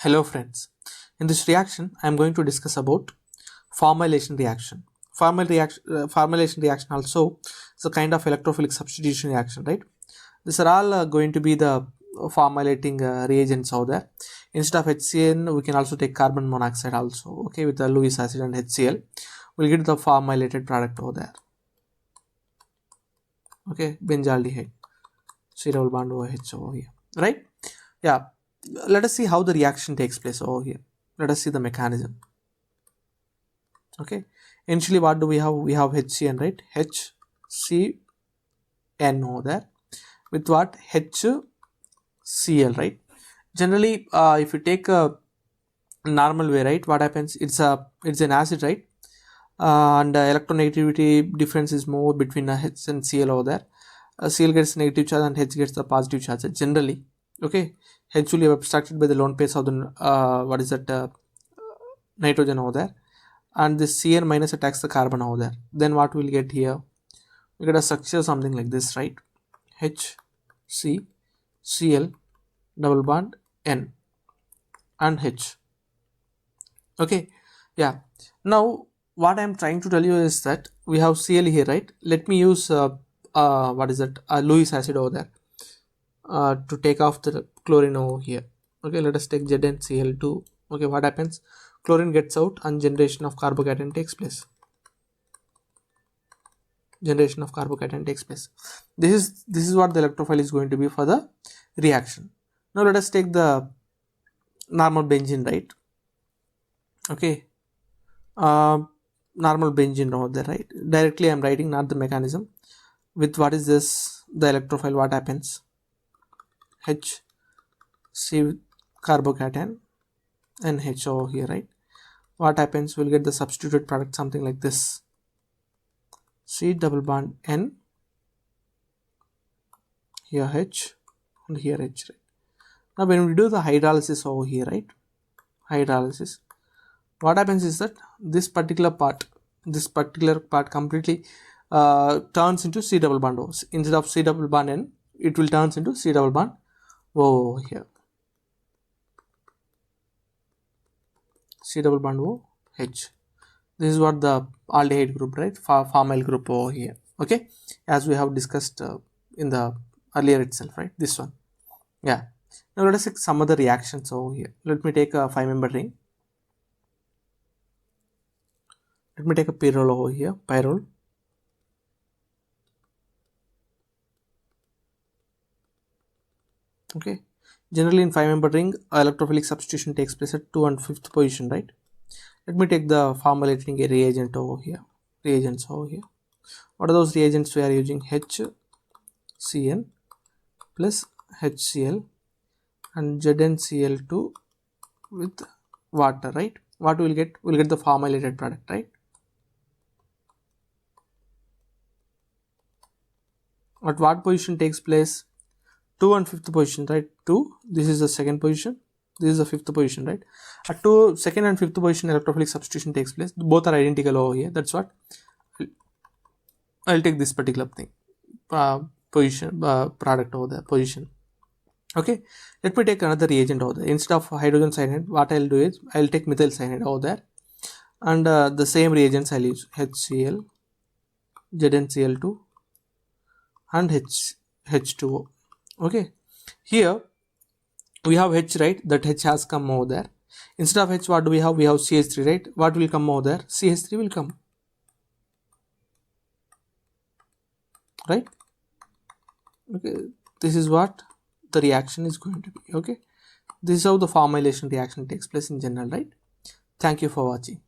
Hello friends, in this reaction I am going to discuss about formylation reaction. Formylation reaction also is a kind of electrophilic substitution reaction, right? These are all going to be the formylating reagents out there. Instead of HCN we can also take carbon monoxide also, okay, with the Lewis acid and HCl. We'll get the formylated product over there, okay, benzaldehyde, C double bond OH over here, right? Yeah, let us see how the reaction takes place over here. Let us see the mechanism. Okay, initially what do we have? We have HCN, right? HCN over there with what? HCl, right? Generally if you take a normal way, right, what happens? It's an acid, right? And electronegativity difference is more between H and Cl over there. Cl gets negative charge and H gets the positive charge generally. Okay, H will be abstracted by the lone pairs of the nitrogen over there, and this Cn minus attacks the carbon over there. Then what we'll get here? We get a structure something like this, right? HCCl double bond N and H. Okay, yeah. Now what I'm trying to tell you is that we have Cl here, right? Let me use Lewis acid over there to take off the chlorine over here. Okay, let us take ZnCl2. Okay, what happens? Chlorine gets out and generation of carbocation takes place. This is what the electrophile is going to be for the reaction. Now let us take the normal benzene, right? Okay, normal benzene over there, right? Directly I'm writing, not the mechanism. With what is this? The electrophile, what happens? HC carbocation and H over here, right? What happens? We'll get the substituted product something like this. C double bond N, here H and here H, right? Now when we do the hydrolysis over here, right? Hydrolysis, what happens is that this particular part completely turns into C double bond O. Instead of C double bond N, it will turns into C double bond O over here. C double bond O H. This is what the aldehyde group, right? Formyl group over here. Okay, as we have discussed in the earlier itself, right? This one. Yeah. Now let us take some other reactions over here. Let me take a 5-member ring. Let me take a pyrrole over here. Pyrrole. Okay. Generally in 5-member ring, electrophilic substitution takes place at 2 and 5th position, right? Let me take the formulating reagent over here. Reagents over here. What are those reagents we are using? HCN plus HCl and ZnCl2 with water, right? What we'll get? We'll get the formulated product, right? At what position takes place? 2 and 5th position, right? 2, this is the 2nd position, this is the 5th position, right? At 2nd and 5th position electrophilic substitution takes place. Both are identical over here. That's what I'll take this particular thing, product over there, position. Okay, let me take another reagent over there. Instead of hydrogen cyanide, what I'll do is I'll take methyl cyanide over there, and the same reagents I'll use HCl, ZnCl2 and H2O. Okay, here we have H, right? That H has come over there. Instead of H, what do we have? We have CH3, right? What will come over there? CH3 will come, right? Okay, this is what the reaction is going to be. Okay, this is how the formylation reaction takes place in general, right? Thank you for watching.